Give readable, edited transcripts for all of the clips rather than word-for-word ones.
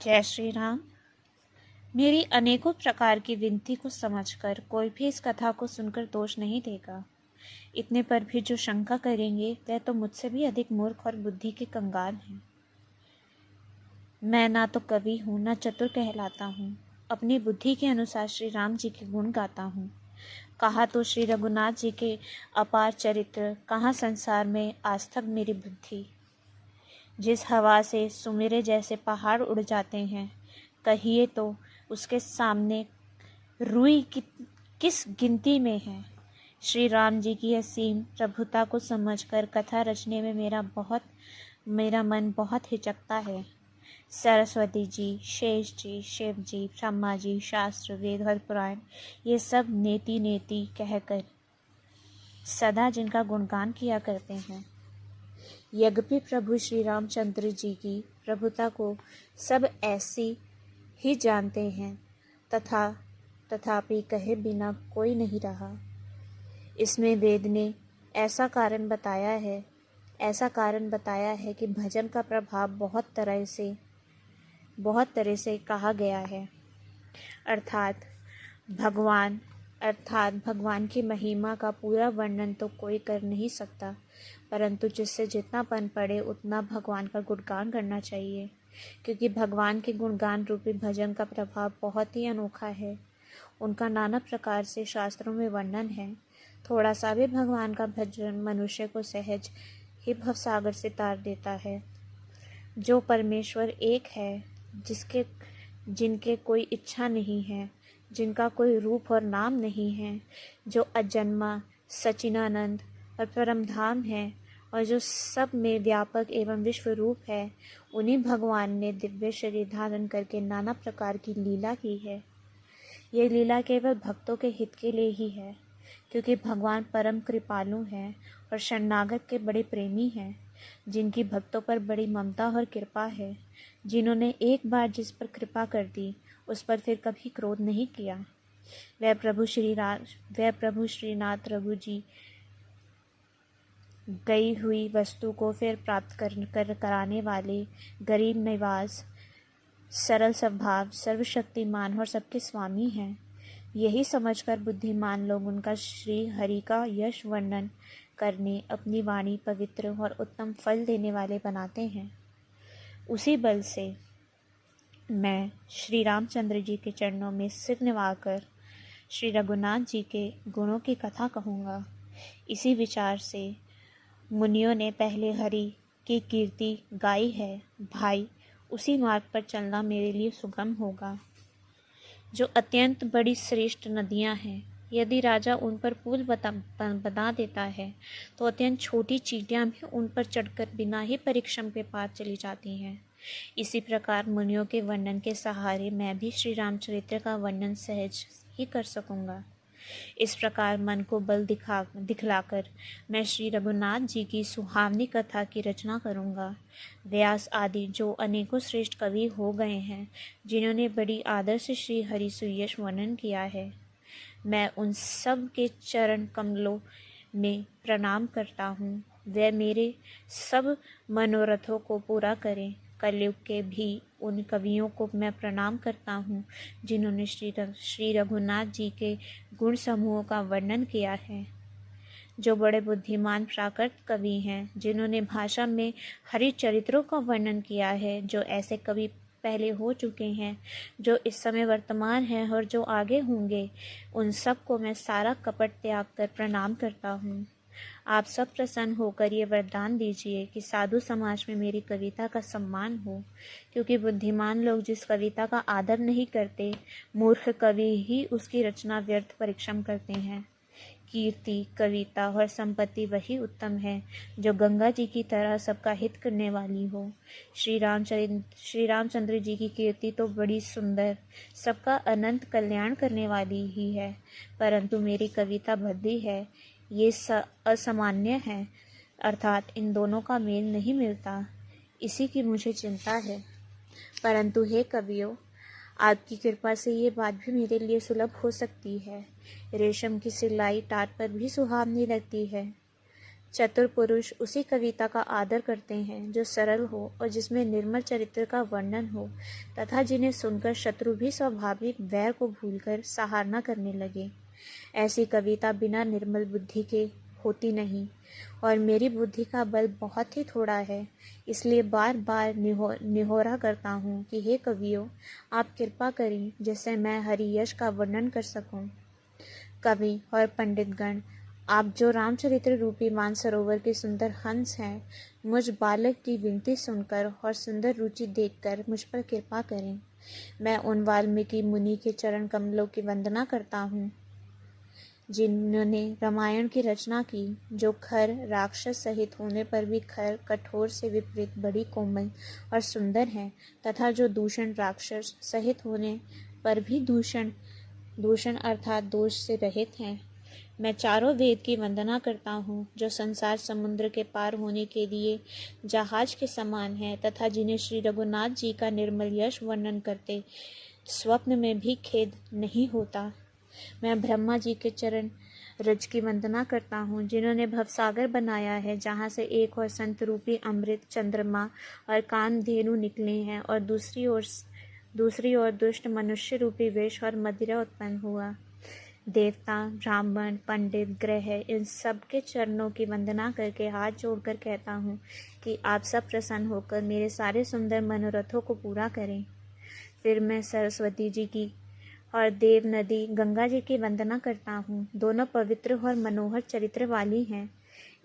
जय श्री राम। मेरी अनेकों प्रकार की विनती को समझकर कोई भी इस कथा को सुनकर दोष नहीं देगा। इतने पर भी जो शंका करेंगे वह तो मुझसे भी अधिक मूर्ख और बुद्धि के कंगाल हैं। मैं ना तो कवि हूँ, ना चतुर कहलाता हूँ। अपनी बुद्धि के अनुसार श्री राम जी के गुण गाता हूँ। कहा तो श्री रघुनाथ जी के अपार चरित्र, कहाँ संसार में आज तक मेरी बुद्धि। जिस हवा से सुमेरे जैसे पहाड़ उड़ जाते हैं, कहिए तो उसके सामने रुई की किस गिनती में है। श्री राम जी की असीम प्रभुता को समझकर कथा रचने में मेरा मन बहुत हिचकता है। सरस्वती जी, शेष जी, शिव जी, ब्रह्मा जी, शास्त्र, वेद और पुराण, ये सब नेति नेति कहकर सदा जिनका गुणगान किया करते हैं। यद्यपि प्रभु श्री रामचंद्र जी की प्रभुता को सब ऐसी ही जानते हैं, तथापि कहे बिना कोई नहीं रहा। इसमें वेद ने ऐसा कारण बताया है कि भजन का प्रभाव बहुत तरह से कहा गया है। अर्थात भगवान की महिमा का पूरा वर्णन तो कोई कर नहीं सकता, परंतु जिससे जितना पन पड़े उतना भगवान का गुणगान करना चाहिए, क्योंकि भगवान के गुणगान रूपी भजन का प्रभाव बहुत ही अनोखा है। उनका नाना प्रकार से शास्त्रों में वर्णन है। थोड़ा सा भी भगवान का भजन मनुष्य को सहज ही भवसागर से तार देता है। जो परमेश्वर एक है, जिनके कोई इच्छा नहीं है, जिनका कोई रूप और नाम नहीं है, जो अजन्मा, सचिनानंद और परमधाम है, और जो सब में व्यापक एवं विश्व रूप है, उन्हीं भगवान ने दिव्य शरीर धारण करके नाना प्रकार की लीला की है। ये लीला केवल भक्तों के हित के लिए ही है, क्योंकि भगवान परम कृपालु हैं और शरणागत के बड़े प्रेमी हैं, जिनकी भक्तों पर बड़ी ममता और कृपा है। जिन्होंने एक बार जिस पर कृपा कर दी, उस पर फिर कभी क्रोध नहीं किया। वह प्रभु श्रीनाथ रघु जी गई हुई वस्तु को फिर प्राप्त कराने वाले, गरीब निवास, सरल स्वभाव, सर्वशक्तिमान और सबके स्वामी हैं। यही समझकर बुद्धिमान लोग उनका श्री हरि का यश वर्णन करने अपनी वाणी पवित्र और उत्तम फल देने वाले बनाते हैं। उसी बल से मैं श्री रामचंद्र जी के चरणों में सिर निवाकर श्री रघुनाथ जी के गुणों की कथा कहूँगा। इसी विचार से मुनियों ने पहले हरि की कीर्ति गाई है। भाई, उसी मार्ग पर चलना मेरे लिए सुगम होगा। जो अत्यंत बड़ी श्रेष्ठ नदियाँ हैं, यदि राजा उन पर पुल बना देता है, तो अत्यंत छोटी चींटियाँ भी उन पर चढ़कर बिना ही परिश्रम के पार चली जाती हैं। इसी प्रकार मुनियों के वर्णन के सहारे मैं भी श्री रामचरित्र का वर्णन सहज ही कर सकूँगा। इस प्रकार मन को बल दिखलाकर मैं श्री रघुनाथ जी की सुहावनी कथा की रचना करूँगा। व्यास आदि जो अनेकों श्रेष्ठ कवि हो गए हैं, जिन्होंने बड़ी आदर से श्री हरि सुयश वर्णन किया है, मैं उन सब के चरण कमलों में प्रणाम करता हूँ। वे मेरे सब मनोरथों को पूरा करें। कलयुग के भी उन कवियों को मैं प्रणाम करता हूँ, जिन्होंने श्री रघुनाथ जी के गुण समूहों का वर्णन किया है। जो बड़े बुद्धिमान प्राकृत कवि हैं, जिन्होंने भाषा में हरि चरित्रों का वर्णन किया है, जो ऐसे कवि पहले हो चुके हैं, जो इस समय वर्तमान हैं और जो आगे होंगे, उन सब को मैं सारा कपट त्याग कर प्रणाम करता हूँ। आप सब प्रसन्न होकर ये वरदान दीजिए कि साधु समाज में मेरी कविता का सम्मान हो, क्योंकि बुद्धिमान लोग जिस कविता का आदर नहीं करते, मूर्ख कवि ही उसकी रचना व्यर्थ परिश्रम करते हैं। कीर्ति, कविता और संपत्ति वही उत्तम है जो गंगा जी की तरह सबका हित करने वाली हो। श्री रामचंद्र जी की कीर्ति तो बड़ी सुंदर, सबका अनंत कल्याण करने वाली ही है, परंतु मेरी कविता भद्दी है, ये असामान्य है, अर्थात इन दोनों का मेल नहीं मिलता। इसी की मुझे चिंता है। परंतु हे कवियों, आपकी कृपा से ये बात भी मेरे लिए सुलभ हो सकती है। रेशम की सिलाई टाट पर भी सुहावनी लगती है। चतुर पुरुष उसी कविता का आदर करते हैं जो सरल हो और जिसमें निर्मल चरित्र का वर्णन हो तथा जिन्हें सुनकर शत्रु भी स्वाभाविक वैर को भूलकर सराहना करने लगे। ऐसी कविता बिना निर्मल बुद्धि के होती नहीं और मेरी बुद्धि का बल बहुत ही थोड़ा है, इसलिए बार बार निहोरा करता हूँ कि हे कवियों, आप कृपा करें जिससे मैं हरि यश का वर्णन कर सकूं। कवि और पंडितगण, आप जो रामचरित्र रूपी मानसरोवर के सुंदर हंस हैं, मुझ बालक की विनती सुनकर और सुंदर रुचि देखकर मुझ पर कृपा करें। मैं उन वाल्मीकि मुनि के चरण कमलों की वंदना करता हूँ जिन्होंने रामायण की रचना की, जो खर राक्षस सहित होने पर भी खर कठोर से विपरीत बड़ी कोमल और सुंदर है तथा जो दूषण राक्षस सहित होने पर भी दूषण अर्थात दोष से रहित हैं। मैं चारों वेद की वंदना करता हूँ जो संसार समुद्र के पार होने के लिए जहाज के समान है तथा जिन्हें श्री रघुनाथ जी का निर्मल यश वर्णन करते स्वप्न में भी खेद नहीं होता। मैं ब्रह्मा जी के चरण रज की वंदना करता हूँ जिन्होंने भवसागर बनाया है, जहाँ से एक और संत रूपी अमृत, चंद्रमा और कामधेनु निकले हैं और दूसरी ओर दुष्ट मनुष्य रूपी विष और मदिरा उत्पन्न हुआ। देवता, ब्राह्मण, पंडित, ग्रह, इन सब के चरणों की वंदना करके हाथ जोड़कर कहता हूँ कि आप सब प्रसन्न होकर मेरे सारे सुंदर मनोरथों को पूरा करें। फिर मैं सरस्वती जी की और देव नदी गंगा जी की वंदना करता हूँ। दोनों पवित्र और मनोहर चरित्र वाली हैं।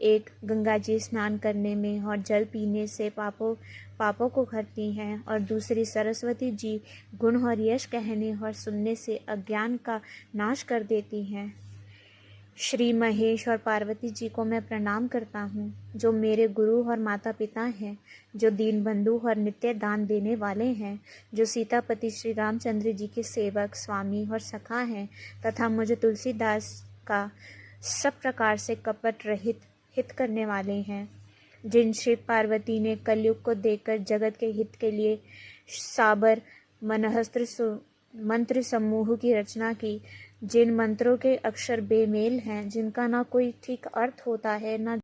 एक गंगा जी स्नान करने में और जल पीने से पापों को हरती हैं और दूसरी सरस्वती जी गुण और यश कहने और सुनने से अज्ञान का नाश कर देती हैं। श्री महेश और पार्वती जी को मैं प्रणाम करता हूँ जो मेरे गुरु और माता पिता हैं, जो दीनबंधु और नित्य दान देने वाले हैं, जो सीतापति श्री रामचंद्र जी के सेवक, स्वामी और सखा हैं तथा मुझे तुलसीदास का सब प्रकार से कपट रहित हित करने वाले हैं, जिन श्री पार्वती ने कलयुग को देखकर जगत के हित के लिए साबर मनहस्त्र मंत्र समूह की रचना की, जिन मंत्रों के अक्षर बेमेल हैं, जिनका ना कोई ठीक अर्थ होता है, ना